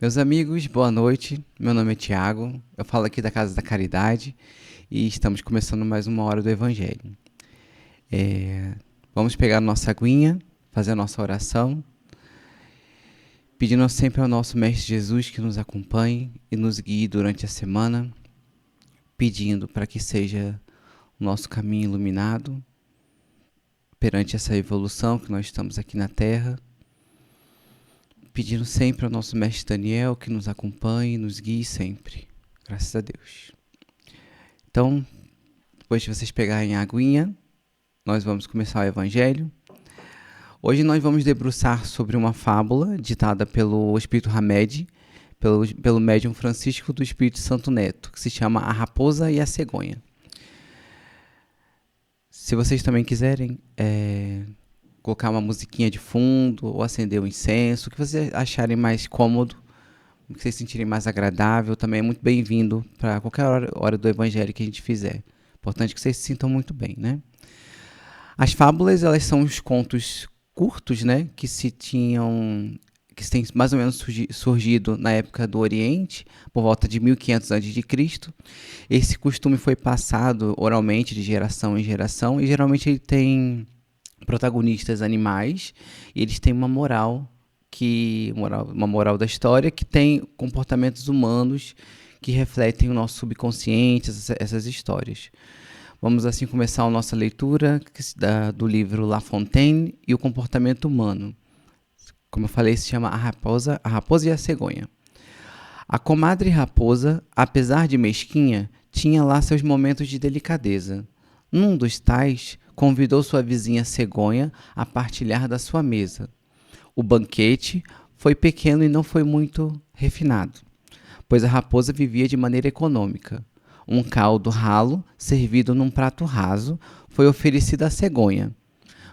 Meus amigos, boa noite. Meu nome é Tiago, eu falo aqui da Casa da Caridade e estamos começando mais uma hora do Evangelho. Vamos pegar nossa aguinha, fazer a nossa oração, pedindo sempre ao nosso Mestre Jesus que nos acompanhe e nos guie durante a semana, pedindo para que seja o nosso caminho iluminado perante essa evolução que nós estamos aqui na Terra, pedindo sempre ao nosso Mestre Daniel que nos acompanhe e nos guie sempre. Graças a Deus. Então, depois de vocês pegarem a aguinha, nós vamos começar o Evangelho. Hoje nós vamos debruçar sobre uma fábula ditada pelo Espírito Hamed, pelo médium Francisco do Espírito Santo Neto, que se chama A Raposa e a Cegonha. Se vocês também quiserem colocar uma musiquinha de fundo ou acender um incenso, o que vocês acharem mais cômodo, o que vocês sentirem mais agradável, também é muito bem-vindo para qualquer hora do Evangelho que a gente fizer. Importante que vocês se sintam muito bem, né? As fábulas, elas são os contos curtos, né, que têm mais ou menos surgido na época do Oriente, por volta de 1500 a.C. Esse costume foi passado oralmente de geração em geração e geralmente ele tem protagonistas animais e eles têm uma moral da história que tem comportamentos humanos que refletem o nosso subconsciente, essas histórias. Vamos assim começar a nossa leitura do livro La Fontaine e o Comportamento Humano. Como eu falei, se chama A Raposa e a Cegonha. A comadre raposa, apesar de mesquinha, tinha lá seus momentos de delicadeza. Num dos tais, convidou sua vizinha cegonha a partilhar da sua mesa. O banquete foi pequeno e não foi muito refinado, pois a raposa vivia de maneira econômica. Um caldo ralo, servido num prato raso, foi oferecido à cegonha,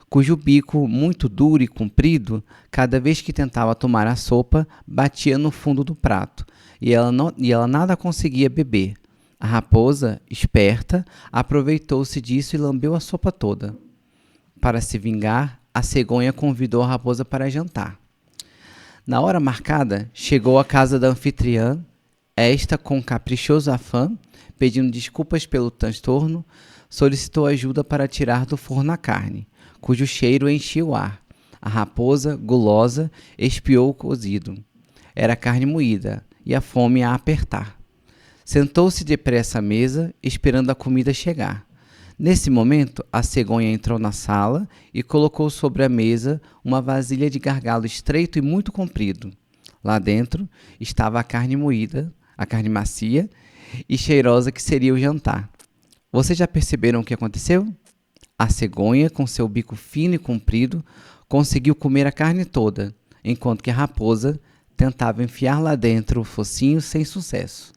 cujo bico, muito duro e comprido, cada vez que tentava tomar a sopa, batia no fundo do prato, e ela nada conseguia beber. A raposa, esperta, aproveitou-se disso e lambeu a sopa toda. Para se vingar, a cegonha convidou a raposa para jantar. Na hora marcada, chegou à casa da anfitriã, esta, com caprichoso afã, pedindo desculpas pelo transtorno, solicitou ajuda para tirar do forno a carne, cujo cheiro enchia o ar. A raposa, gulosa, espiou o cozido. Era carne moída, e a fome a apertar. Sentou-se depressa à mesa, esperando a comida chegar. Nesse momento, a cegonha entrou na sala e colocou sobre a mesa uma vasilha de gargalo estreito e muito comprido. Lá dentro estava a carne moída, a carne macia e cheirosa que seria o jantar. Vocês já perceberam o que aconteceu? A cegonha, com seu bico fino e comprido, conseguiu comer a carne toda, enquanto que a raposa tentava enfiar lá dentro o focinho sem sucesso.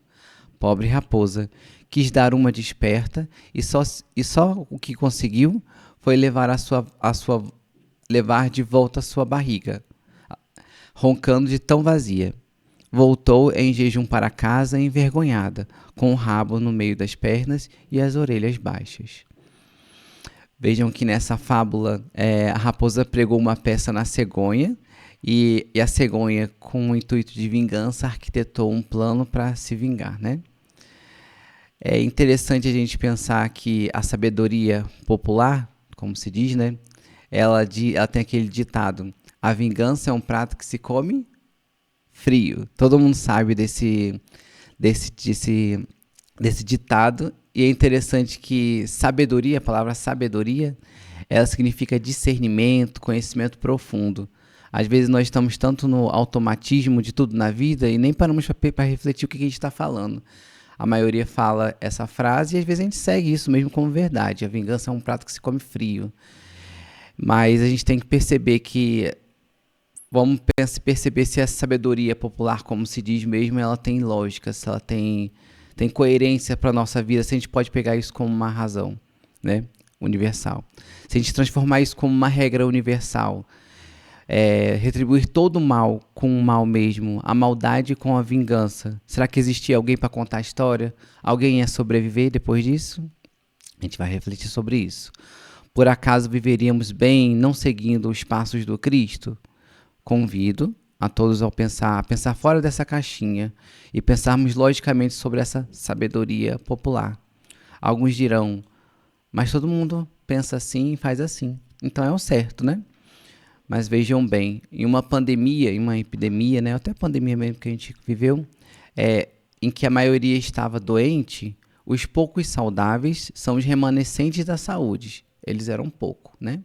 Pobre raposa, quis dar uma desperta e só o que conseguiu foi levar levar de volta a sua barriga, roncando de tão vazia. Voltou em jejum para casa envergonhada, com o rabo no meio das pernas e as orelhas baixas. Vejam que nessa fábula a raposa pregou uma peça na cegonha e a cegonha, com o intuito de vingança, arquitetou um plano para se vingar, né? É interessante a gente pensar que a sabedoria popular, como se diz, né? Ela tem aquele ditado: a vingança é um prato que se come frio. Todo mundo sabe desse ditado. E é interessante que sabedoria, a palavra sabedoria, ela significa discernimento, conhecimento profundo. Às vezes nós estamos tanto no automatismo de tudo na vida e nem paramos para refletir o que a gente está falando. A maioria fala essa frase e às vezes a gente segue isso mesmo como verdade. A vingança é um prato que se come frio. Mas a gente tem que perceber que vamos perceber se essa sabedoria popular, como se diz mesmo, ela tem lógica, se ela tem coerência para a nossa vida, se a gente pode pegar isso como uma razão, né, universal. Se a gente transformar isso como uma regra universal, retribuir todo o mal com o mal mesmo, a maldade com a vingança. Será que existia alguém para contar a história? Alguém ia sobreviver depois disso? A gente vai refletir sobre isso. Por acaso viveríamos bem não seguindo os passos do Cristo? Convido a todos ao pensar fora dessa caixinha e pensarmos logicamente sobre essa sabedoria popular. Alguns dirão, mas todo mundo pensa assim e faz assim. Então é o certo, né? Mas vejam bem, em uma pandemia, em uma epidemia, né, até a pandemia mesmo que a gente viveu, em que a maioria estava doente, os poucos saudáveis são os remanescentes da saúde. Eles eram pouco, né?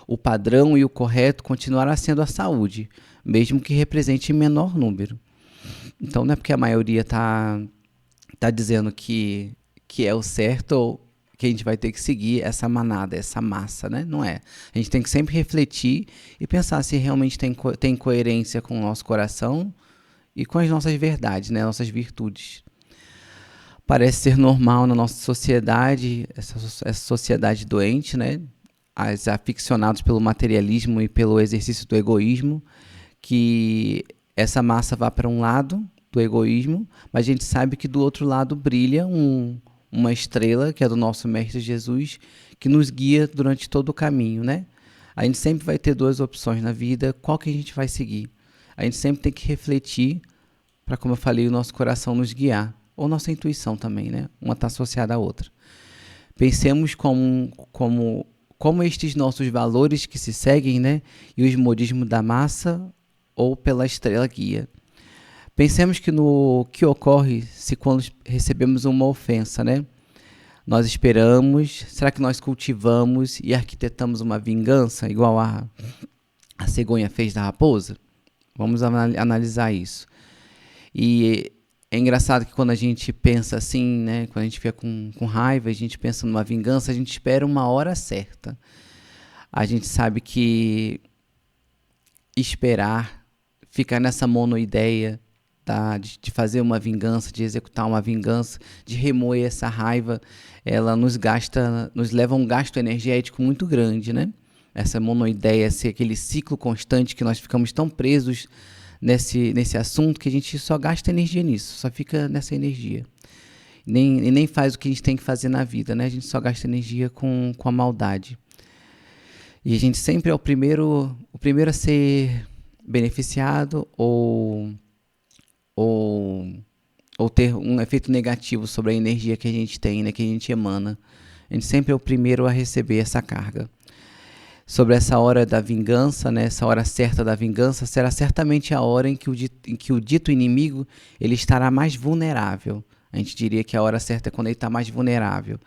O padrão e o correto continuará sendo a saúde, mesmo que represente menor número. Então não é porque a maioria tá dizendo que é o certo ou que a gente vai ter que seguir essa manada, essa massa, né? Não é. A gente tem que sempre refletir e pensar se realmente tem coerência com o nosso coração e com as nossas verdades, né? Nossas virtudes. Parece ser normal na nossa sociedade, essa sociedade doente, né? Aficionados pelo materialismo e pelo exercício do egoísmo, que essa massa vá para um lado do egoísmo, mas a gente sabe que do outro lado brilha uma estrela, que é do nosso Mestre Jesus, que nos guia durante todo o caminho, né? A gente sempre vai ter duas opções na vida, qual que a gente vai seguir? A gente sempre tem que refletir para, como eu falei, o nosso coração nos guiar, ou nossa intuição também, né? Uma está associada à outra. Pensemos como estes nossos valores que se seguem, né? E os modismos da massa ou pela estrela guia. Pensemos que no que ocorre se quando recebemos uma ofensa, né? Nós esperamos, será que nós cultivamos e arquitetamos uma vingança igual a cegonha fez da raposa? Vamos analisar isso. E é engraçado que quando a gente pensa assim, né? Quando a gente fica com raiva, a gente pensa numa vingança, a gente espera uma hora certa. A gente sabe que esperar, ficar nessa monoideia, tá, de fazer uma vingança, de executar uma vingança, de remoer essa raiva, ela nos leva a um gasto energético muito grande, né? Essa monoideia, aquele ciclo constante que nós ficamos tão presos nesse assunto que a gente só gasta energia nisso, só fica nessa energia. Nem faz o que a gente tem que fazer na vida, né? A gente só gasta energia com a maldade. E a gente sempre é o primeiro a ser beneficiado ou ter um efeito negativo sobre a energia que a gente tem, né, que a gente emana. A gente sempre é o primeiro a receber essa carga. Sobre essa hora da vingança, né, essa hora certa da vingança, será certamente a hora em que o dito inimigo ele estará mais vulnerável. A gente diria que a hora certa é quando ele está mais vulnerável.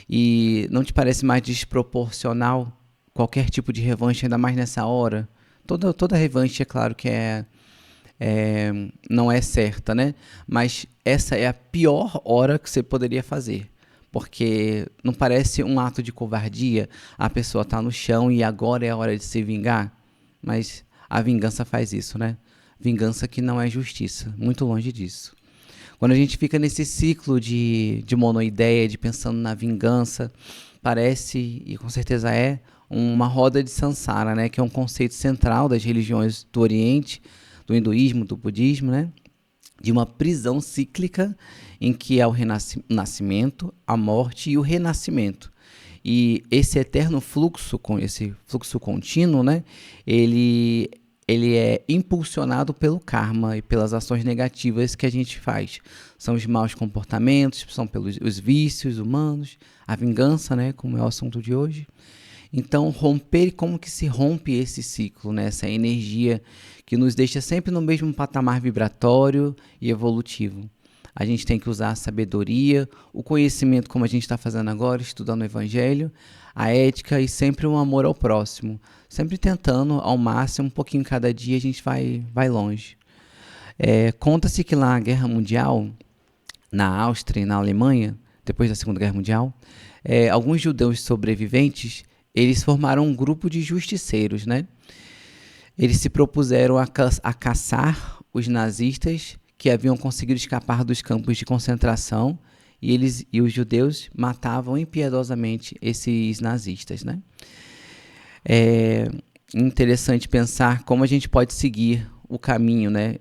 E não te parece mais desproporcional qualquer tipo de revanche, ainda mais nessa hora? Toda revanche, é claro que não é certa, né? Mas essa é a pior hora que você poderia fazer. Porque não parece um ato de covardia a pessoa tá no chão e agora é a hora de se vingar? Mas a vingança faz isso, né? Vingança que não é justiça, muito longe disso. Quando a gente fica nesse ciclo de monoideia, de pensando na vingança, parece, e com certeza é, uma roda de samsara, né? Que é um conceito central das religiões do Oriente, do hinduísmo, do budismo, né? De uma prisão cíclica em que há o nascimento, a morte e o renascimento. E esse eterno fluxo, esse fluxo contínuo, né? Ele é impulsionado pelo karma e pelas ações negativas que a gente faz. São os maus comportamentos, são pelos os vícios humanos, a vingança, né? Como é o assunto de hoje. Então, como que se rompe esse ciclo, né? Essa energia que nos deixa sempre no mesmo patamar vibratório e evolutivo. A gente tem que usar a sabedoria, o conhecimento, como a gente está fazendo agora, estudando o Evangelho, a ética e sempre um amor ao próximo. Sempre tentando, ao máximo, um pouquinho cada dia, a gente vai longe. Conta-se que lá na Guerra Mundial, na Áustria e na Alemanha, depois da Segunda Guerra Mundial, alguns judeus sobreviventes, eles formaram um grupo de justiceiros, né? Eles se propuseram a caçar os nazistas que haviam conseguido escapar dos campos de concentração e os judeus matavam impiedosamente esses nazistas, né? É interessante pensar como a gente pode seguir o caminho, né?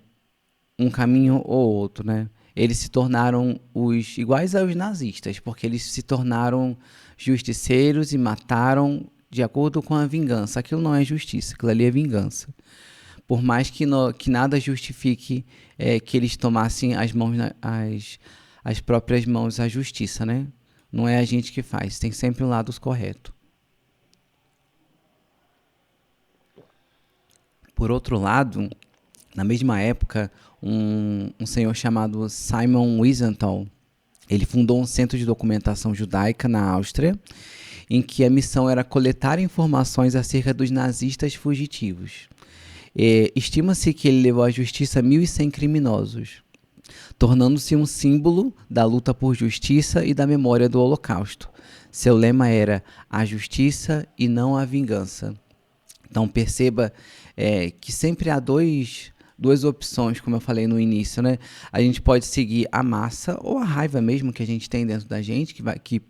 Um caminho ou outro, né? Eles se tornaram iguais aos nazistas, porque eles se tornaram justiceiros e mataram de acordo com a vingança. Aquilo não é justiça, aquilo ali é vingança. por mais que nada justifique que eles tomassem as próprias mãos à justiça, né? Não é a gente que faz, tem sempre um lado correto. Por outro lado, na mesma época, um senhor chamado Simon Wiesenthal, ele fundou um centro de documentação judaica na Áustria, em que a missão era coletar informações acerca dos nazistas fugitivos. Estima-se que ele levou à justiça 1.100 criminosos, tornando-se um símbolo da luta por justiça e da memória do Holocausto. Seu lema era a justiça e não a vingança. Então perceba que sempre há duas opções, como eu falei no início, né? A gente pode seguir a massa ou a raiva mesmo que a gente tem dentro da gente, que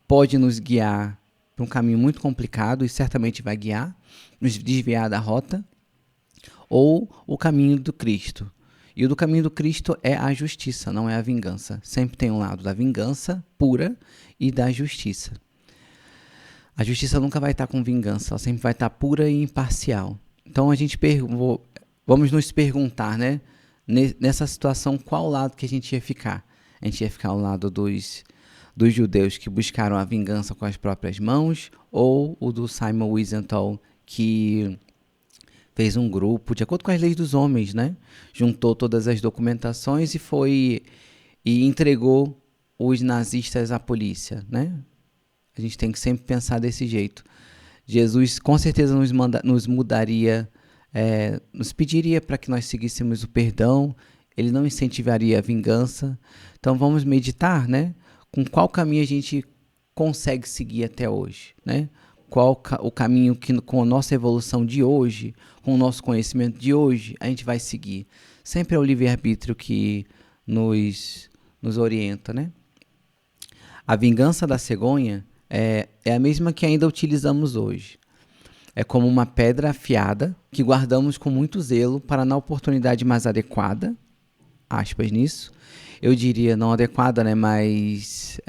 pode nos guiar para um caminho muito complicado e certamente vai guiar, nos desviar da rota, ou o caminho do Cristo. E o do caminho do Cristo é a justiça, não é a vingança. Sempre tem um lado da vingança pura e da justiça. A justiça nunca vai estar com vingança, ela sempre vai estar pura e imparcial. Então vamos nos perguntar, né? Nessa situação, qual lado que a gente ia ficar? A gente ia ficar ao lado dos judeus que buscaram a vingança com as próprias mãos, ou o do Simon Wiesenthal, que fez um grupo, de acordo com as leis dos homens, né? Juntou todas as documentações e entregou os nazistas à polícia, né? A gente tem que sempre pensar desse jeito. Jesus com certeza nos mudaria, nos pediria para que nós seguíssemos o perdão, ele não incentivaria a vingança. Então vamos meditar, né? Com qual caminho a gente consegue seguir até hoje, né? Qual o caminho que com a nossa evolução de hoje, com o nosso conhecimento de hoje, a gente vai seguir. Sempre é o livre-arbítrio que nos orienta, né? A vingança da cegonha é a mesma que ainda utilizamos hoje. É como uma pedra afiada que guardamos com muito zelo para, na oportunidade mais adequada, aspas nisso, eu diria não adequada, né, mas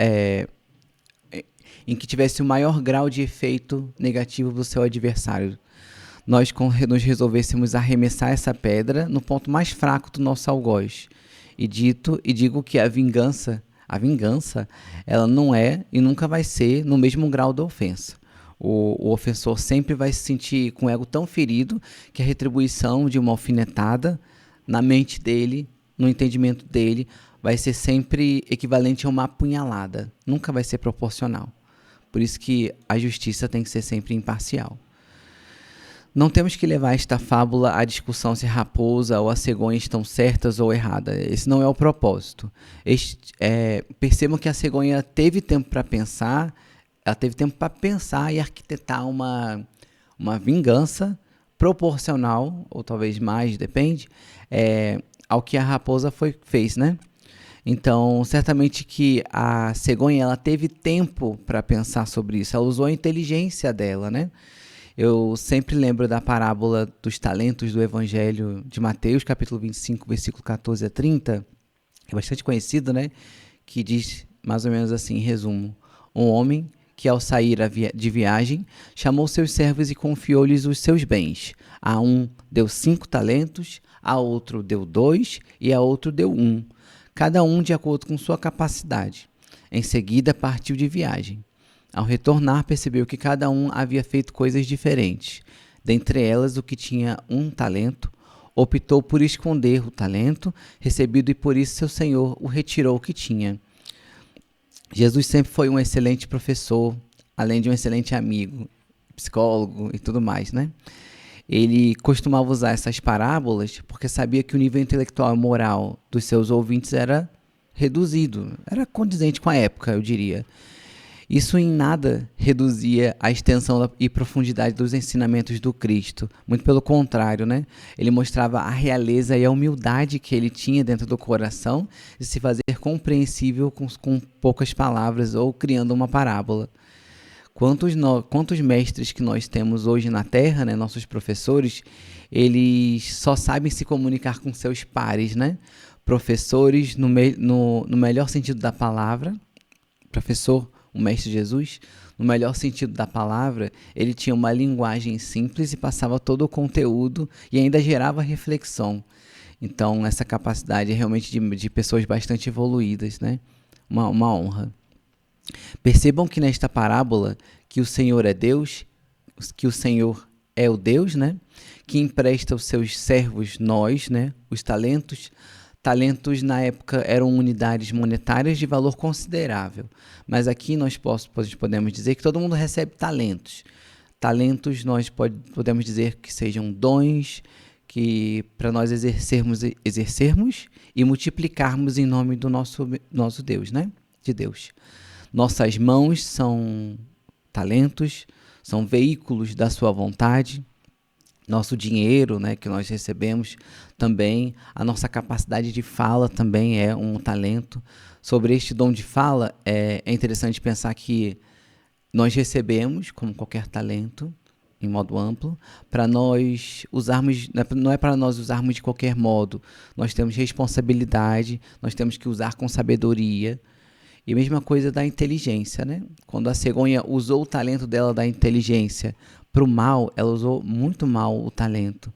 em que tivesse o maior grau de efeito negativo do seu adversário, nós nos resolvêssemos arremessar essa pedra no ponto mais fraco do nosso algoz. E digo que a vingança, ela não é e nunca vai ser no mesmo grau da ofensa. O ofensor sempre vai se sentir com o ego tão ferido que a retribuição de uma alfinetada na mente dele, no entendimento dele, vai ser sempre equivalente a uma apunhalada. Nunca vai ser proporcional. Por isso que a justiça tem que ser sempre imparcial. Não temos que levar esta fábula à discussão se a raposa ou a cegonha estão certas ou erradas. Esse não é o propósito. Percebam que a cegonha teve tempo para pensar, ela teve tempo para pensar e arquitetar uma vingança proporcional, ou talvez mais, depende, ao que a raposa fez, né? Então, certamente que a cegonha ela teve tempo para pensar sobre isso, ela usou a inteligência dela, né? Eu sempre lembro da parábola dos talentos do Evangelho de Mateus, capítulo 25, versículo 14 a 30, é bastante conhecido, né? Que diz mais ou menos assim, em resumo: um homem que ao sair de viagem, chamou seus servos e confiou-lhes os seus bens. A um deu 5 talentos, a outro deu 2 e a outro deu 1, cada um de acordo com sua capacidade. Em seguida partiu de viagem. Ao retornar, percebeu que cada um havia feito coisas diferentes. Dentre elas, o que tinha 1 talento, optou por esconder o talento recebido e por isso seu senhor o retirou o que tinha. Jesus sempre foi um excelente professor, além de um excelente amigo, psicólogo e tudo mais, né? Ele costumava usar essas parábolas porque sabia que o nível intelectual e moral dos seus ouvintes era reduzido, era condizente com a época, eu diria. Isso em nada reduzia a extensão e profundidade dos ensinamentos do Cristo. Muito pelo contrário, né? Ele mostrava a realeza e a humildade que ele tinha dentro do coração de se fazer compreensível com poucas palavras ou criando uma parábola. Quantos mestres que nós temos hoje na Terra, né? Nossos professores, eles só sabem se comunicar com seus pares, né? Professores no melhor sentido da palavra, professor o Mestre Jesus, no melhor sentido da palavra, ele tinha uma linguagem simples e passava todo o conteúdo e ainda gerava reflexão. Então, essa capacidade é realmente de pessoas bastante evoluídas, né? Uma honra. Percebam que nesta parábola que o Senhor é Deus, que o Senhor é o Deus, né? Que empresta aos seus servos, nós, né? Os talentos. Talentos na época eram unidades monetárias de valor considerável. Mas aqui nós podemos dizer que todo mundo recebe talentos. Talentos nós podemos dizer que sejam dons, que para nós exercermos e multiplicarmos em nome do nosso Deus, né? De Deus. Nossas mãos são talentos, são veículos da sua vontade. Nosso dinheiro, né, que nós recebemos também, a nossa capacidade de fala também é um talento. Sobre este dom de fala, é interessante pensar que nós recebemos, como qualquer talento, em modo amplo, para nós usarmos, não é para nós usarmos de qualquer modo, nós temos responsabilidade, nós temos que usar com sabedoria. E a mesma coisa da inteligência, né? Quando a cegonha usou o talento dela da inteligência para o mal, ela usou muito mal o talento.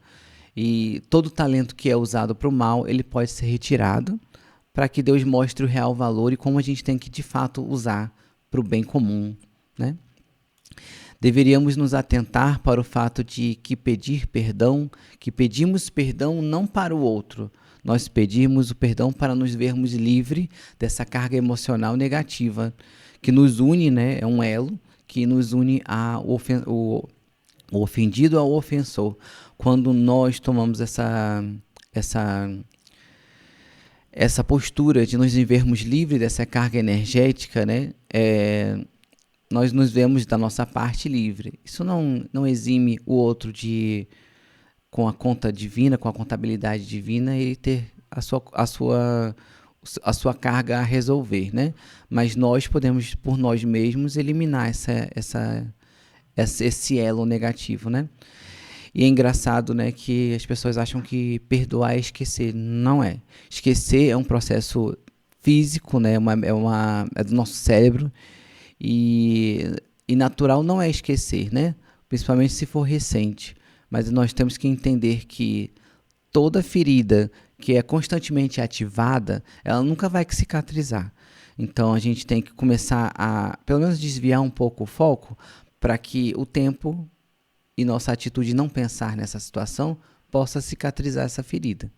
E todo talento que é usado para o mal, ele pode ser retirado para que Deus mostre o real valor e como a gente tem que, de fato, usar para o bem comum, né? Deveríamos nos atentar para o fato de que pedimos perdão não para o outro, nós pedimos o perdão para nos vermos livres dessa carga emocional negativa que nos une, né? É um elo que nos une o ofendido ao ofensor. Quando nós tomamos essa postura de nos vermos livres dessa carga energética, né? Nós nos vemos da nossa parte livre. Isso não exime o outro de, com a conta divina, com a contabilidade divina, ele ter a sua carga a resolver, né? Mas nós podemos, por nós mesmos, eliminar esse elo negativo, né? E é engraçado, né, que as pessoas acham que perdoar é esquecer. Não é. Esquecer é um processo físico, né? É do nosso cérebro. E natural não é esquecer, né? Principalmente se for recente. Mas nós temos que entender que toda ferida que é constantemente ativada, ela nunca vai cicatrizar. Então a gente tem que começar a, pelo menos, desviar um pouco o foco para que o tempo e nossa atitude de não pensar nessa situação possa cicatrizar essa ferida.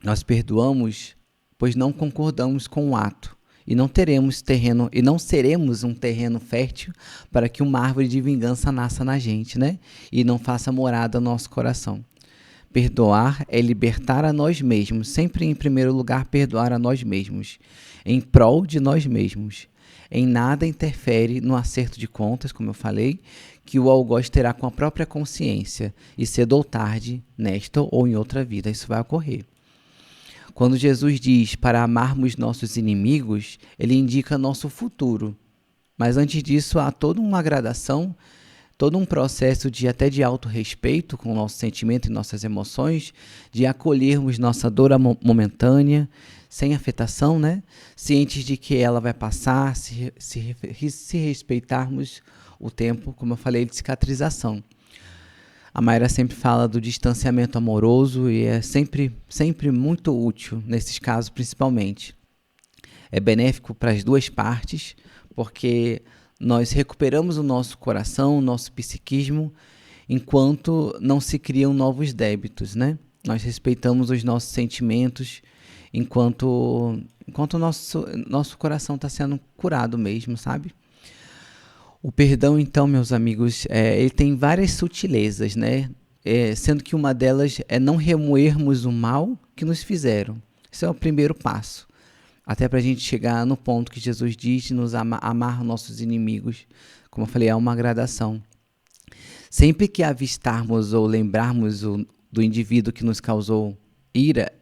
Nós perdoamos, pois não concordamos com o ato. E não seremos um terreno fértil para que uma árvore de vingança nasça na gente, né? E não faça morada no nosso coração. Perdoar é libertar a nós mesmos, sempre em primeiro lugar perdoar a nós mesmos, em prol de nós mesmos. Em nada interfere no acerto de contas, como eu falei, que o algoz terá com a própria consciência, e cedo ou tarde, nesta ou em outra vida, isso vai ocorrer. Quando Jesus diz para amarmos nossos inimigos, ele indica nosso futuro. Mas antes disso, há toda uma gradação, todo um processo até de autorrespeito com o nosso sentimento e nossas emoções, de acolhermos nossa dor momentânea, sem afetação, né? Cientes de que ela vai passar, se respeitarmos o tempo, como eu falei, de cicatrização. A Mayra sempre fala do distanciamento amoroso e é sempre muito útil, nesses casos principalmente. É benéfico para as duas partes, porque nós recuperamos o nosso coração, o nosso psiquismo, enquanto não se criam novos débitos, né? Nós respeitamos os nossos sentimentos, enquanto o nosso coração está sendo curado mesmo, sabe? O perdão, então, meus amigos, ele tem várias sutilezas, né? Sendo que uma delas é não remoermos o mal que nos fizeram. Esse é o primeiro passo. Até para a gente chegar no ponto que Jesus diz de nos amar nossos inimigos. Como eu falei, é uma gradação. Sempre que avistarmos ou lembrarmos do indivíduo que nos causou ira,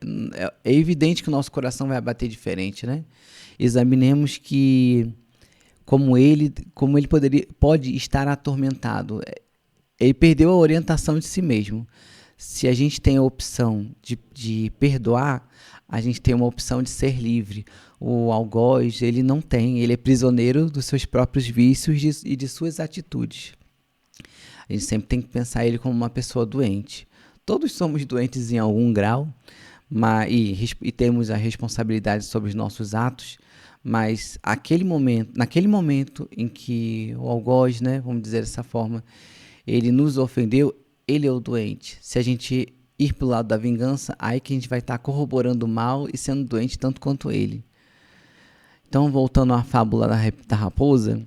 é evidente que o nosso coração vai bater diferente, né? Examinemos como ele pode estar atormentado. Ele perdeu a orientação de si mesmo. Se a gente tem a opção de perdoar, a gente tem uma opção de ser livre. O algoz, ele não tem, ele é prisioneiro dos seus próprios vícios e de suas atitudes. A gente sempre tem que pensar ele como uma pessoa doente. Todos somos doentes em algum grau, e temos a responsabilidade sobre os nossos atos, mas naquele momento em que o algoz, né, vamos dizer dessa forma, ele nos ofendeu, ele é o doente. Se a gente ir para o lado da vingança, aí que a gente vai estar corroborando o mal e sendo doente tanto quanto ele. Então, voltando à fábula da raposa,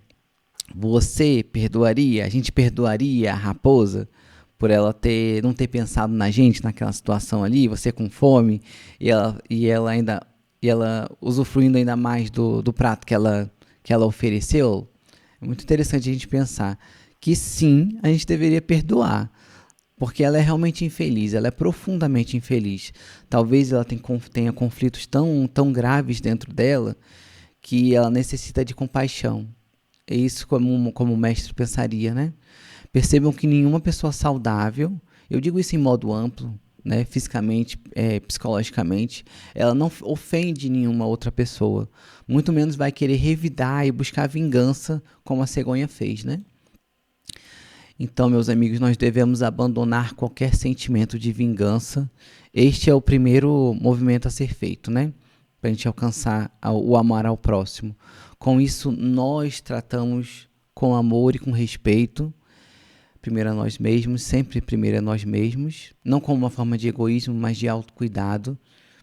você perdoaria, a gente perdoaria a raposa por ela não ter pensado na gente naquela situação ali, você com fome, e ela usufruindo ainda mais do prato que ela ofereceu? É muito interessante a gente pensar que sim, a gente deveria perdoar, porque ela é realmente infeliz, ela é profundamente infeliz. Talvez ela tenha conflitos tão graves dentro dela que ela necessita de compaixão. É isso como o mestre pensaria, né? Percebam que nenhuma pessoa saudável, eu digo isso em modo amplo, né, fisicamente, psicologicamente, ela não ofende nenhuma outra pessoa. Muito menos vai querer revidar e buscar vingança, como a cegonha fez, né? Então, meus amigos, nós devemos abandonar qualquer sentimento de vingança. Este é o primeiro movimento a ser feito, né? Para a gente alcançar o amar ao próximo. Com isso, nós tratamos com amor e com respeito, primeiro a nós mesmos, sempre primeiro a nós mesmos, não como uma forma de egoísmo, mas de autocuidado,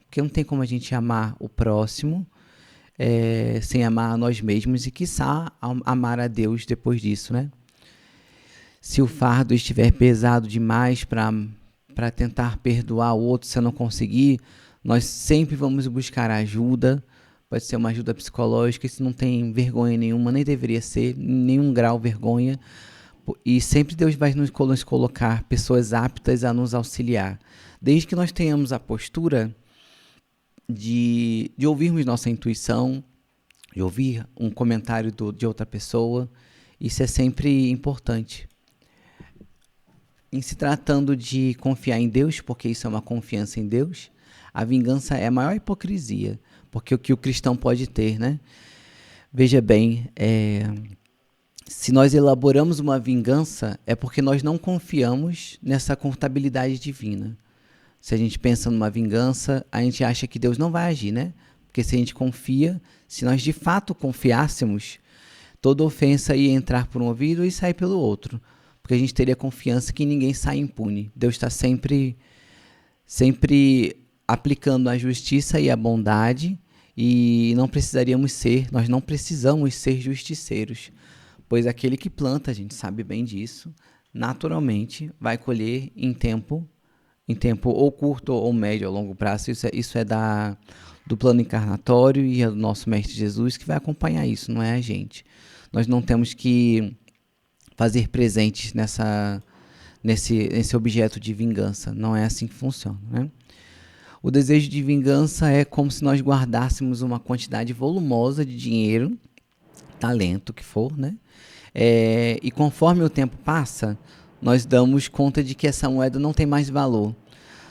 porque não tem como a gente amar o próximo sem amar a nós mesmos e, quiçá, amar a Deus depois disso, né? Se o fardo estiver pesado demais para tentar perdoar o outro, se eu não conseguir, nós sempre vamos buscar ajuda. Pode ser uma ajuda psicológica, isso não tem vergonha nenhuma, nem deveria ser, em nenhum grau vergonha. E sempre Deus vai nos colocar pessoas aptas a nos auxiliar. Desde que nós tenhamos a postura de ouvirmos nossa intuição, de ouvir um comentário de outra pessoa, isso é sempre importante. Em se tratando de confiar em Deus, porque isso é uma confiança em Deus, a vingança é a maior hipocrisia, porque o que o cristão pode ter, né? Veja bem, se nós elaboramos uma vingança, é porque nós não confiamos nessa contabilidade divina. Se a gente pensa numa vingança, a gente acha que Deus não vai agir, né? Porque se a gente confia, se nós de fato confiássemos, toda ofensa ia entrar por um ouvido e sair pelo outro. Porque a gente teria confiança que ninguém sai impune. Deus está sempre aplicando a justiça e a bondade, e nós não precisamos ser justiceiros, pois aquele que planta, a gente sabe bem disso, naturalmente vai colher em tempo ou curto ou médio ou longo prazo. Isso é do plano encarnatório e é do nosso Mestre Jesus que vai acompanhar isso, não é a gente. Nós não temos que fazer presentes nesse objeto de vingança. Não é assim que funciona, né? O desejo de vingança é como se nós guardássemos uma quantidade volumosa de dinheiro, talento que for, né? E conforme o tempo passa, nós damos conta de que essa moeda não tem mais valor.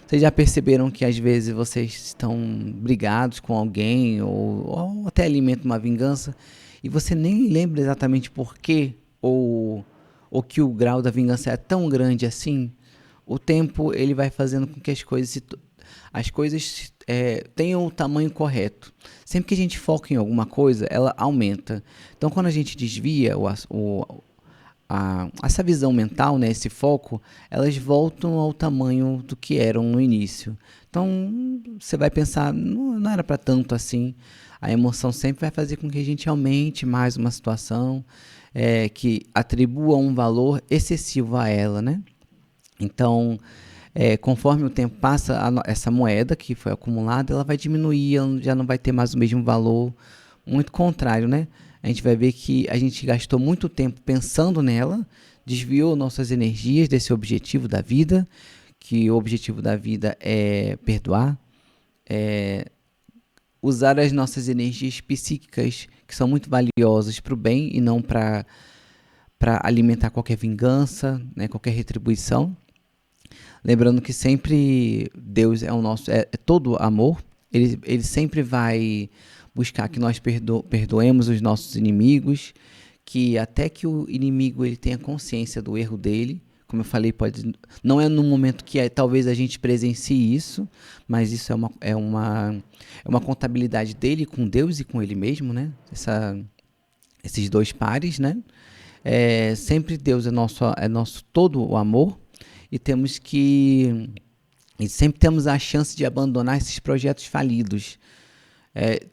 Vocês já perceberam que às vezes vocês estão brigados com alguém ou até alimentam uma vingança e você nem lembra exatamente por quê ou que o grau da vingança é tão grande assim? O tempo ele vai fazendo com que as coisas tenham o tamanho correto. Sempre que a gente foca em alguma coisa, ela aumenta. Então, quando a gente desvia essa visão mental, né, esse foco, elas voltam ao tamanho do que eram no início. Então, você vai pensar, não era para tanto assim. A emoção sempre vai fazer com que a gente aumente mais uma situação, que atribua um valor excessivo a ela, né? Então, conforme o tempo passa, essa moeda que foi acumulada, ela vai diminuir, ela já não vai ter mais o mesmo valor. Muito contrário, né? A gente vai ver que a gente gastou muito tempo pensando nela, desviou nossas energias desse objetivo da vida, que o objetivo da vida é perdoar, usar as nossas energias psíquicas, que são muito valiosas para o bem e não para alimentar qualquer vingança, né, qualquer retribuição. Lembrando que sempre Deus é o nosso, é todo amor. Ele sempre vai buscar que nós perdoemos os nossos inimigos, que até que o inimigo ele tenha consciência do erro dele. Como eu falei, não é no momento que talvez a gente presencie isso, mas isso é uma contabilidade dele com Deus e com ele mesmo, né? Esses dois pares, né? Sempre Deus é nosso todo o amor, e sempre temos a chance de abandonar esses projetos falidos.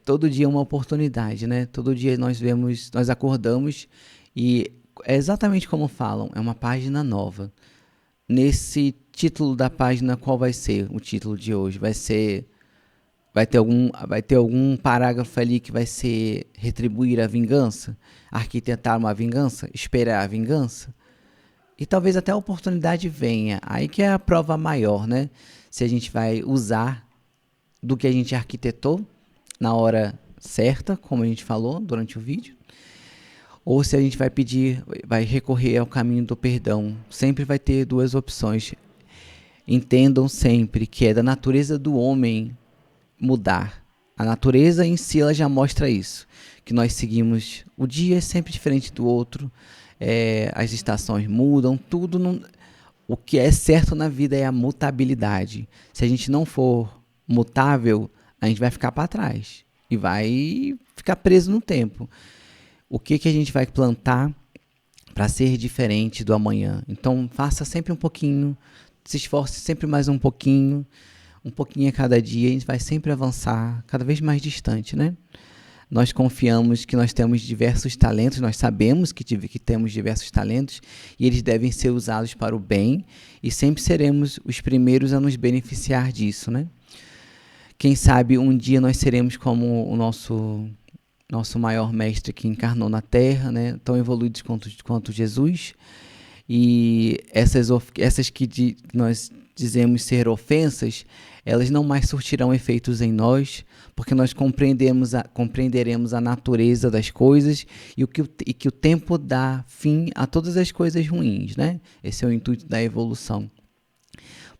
Todo dia é uma oportunidade, né? Todo dia nós acordamos e é exatamente como falam, é uma página nova. Nesse título da página, qual vai ser o título de hoje? Vai ter algum parágrafo ali que vai ser retribuir a vingança, arquitetar uma vingança, esperar a vingança? E talvez até a oportunidade venha. Aí que é a prova maior, né? Se a gente vai usar do que a gente arquitetou na hora certa, como a gente falou durante o vídeo, ou se a gente vai recorrer ao caminho do perdão. Sempre vai ter duas opções. Entendam sempre que é da natureza do homem mudar. A natureza em si ela já mostra isso, que nós seguimos. O dia é sempre diferente do outro, as estações mudam, tudo não. O que é certo na vida é a mutabilidade. Se a gente não for mutável, a gente vai ficar para trás e vai ficar preso no tempo. O que a gente vai plantar para ser diferente do amanhã? Então, faça sempre um pouquinho, se esforce sempre mais um pouquinho a cada dia, a gente vai sempre avançar cada vez mais distante, né? Nós confiamos que nós temos diversos talentos, nós sabemos que temos diversos talentos e eles devem ser usados para o bem e sempre seremos os primeiros a nos beneficiar disso, né? Quem sabe um dia nós seremos como o nosso maior mestre que encarnou na Terra, né? Tão evoluídos quanto Jesus. E essas que nós dizemos ser ofensas, elas não mais surtirão efeitos em nós, porque nós compreenderemos a natureza das coisas e que o tempo dá fim a todas as coisas ruins, né? Esse é o intuito da evolução.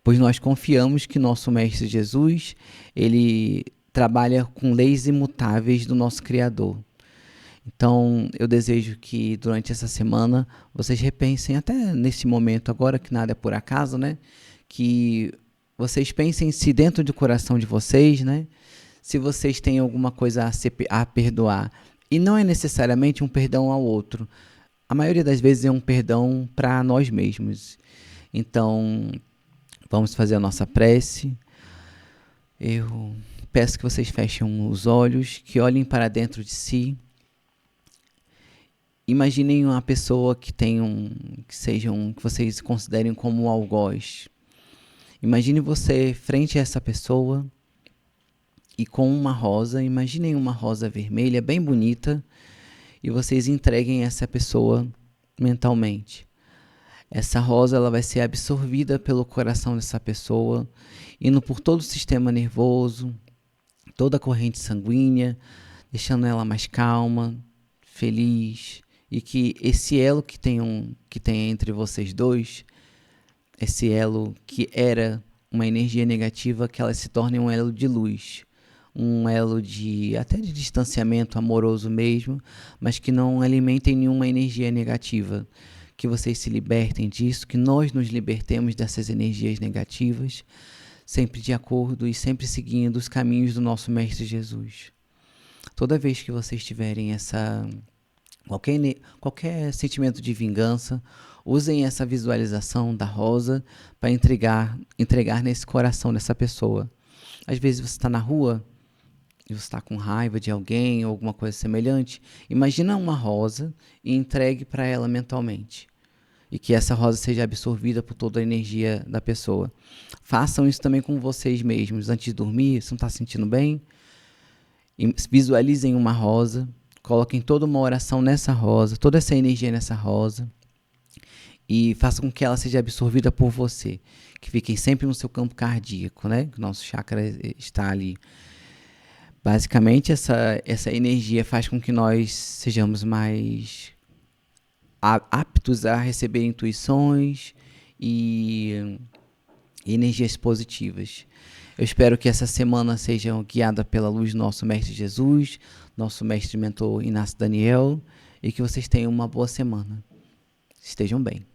Pois nós confiamos que nosso Mestre Jesus, ele trabalha com leis imutáveis do nosso Criador. Então, eu desejo que durante essa semana vocês repensem, até nesse momento agora, que nada é por acaso, né? Que vocês pensem se dentro do coração de vocês, né? Se vocês têm alguma coisa a perdoar. E não é necessariamente um perdão ao outro. A maioria das vezes é um perdão para nós mesmos. Então, vamos fazer a nossa prece. Eu peço que vocês fechem os olhos, que olhem para dentro de si. Imaginem uma pessoa que que vocês considerem como um algoz. Imagine você frente a essa pessoa e com uma rosa. Imaginem uma rosa vermelha bem bonita e vocês entreguem essa pessoa mentalmente. Essa rosa ela vai ser absorvida pelo coração dessa pessoa, indo por todo o sistema nervoso, toda a corrente sanguínea, deixando ela mais calma, feliz. E que esse elo que tem entre vocês dois, esse elo que era uma energia negativa, que ela se torne um elo de luz, um elo até de distanciamento amoroso mesmo, mas que não alimentem nenhuma energia negativa. Que vocês se libertem disso, que nós nos libertemos dessas energias negativas, sempre de acordo e sempre seguindo os caminhos do nosso Mestre Jesus. Toda vez que vocês tiverem qualquer sentimento de vingança, usem essa visualização da rosa para entregar nesse coração dessa pessoa. Às vezes você está na rua e você está com raiva de alguém ou alguma coisa semelhante. Imagina uma rosa e entregue para ela mentalmente. E que essa rosa seja absorvida por toda a energia da pessoa. Façam isso também com vocês mesmos. Antes de dormir, se não está se sentindo bem, visualizem uma rosa. Coloquem toda uma oração nessa rosa, toda essa energia nessa rosa e façam com que ela seja absorvida por você. Que fiquem sempre no seu campo cardíaco, né? Que o nosso chakra está ali. Basicamente, essa energia faz com que nós sejamos mais aptos a receber intuições e e energias positivas. Eu espero que essa semana seja guiada pela luz do nosso Mestre Jesus, nosso Mestre e Mentor Inácio Daniel, e que vocês tenham uma boa semana. Estejam bem.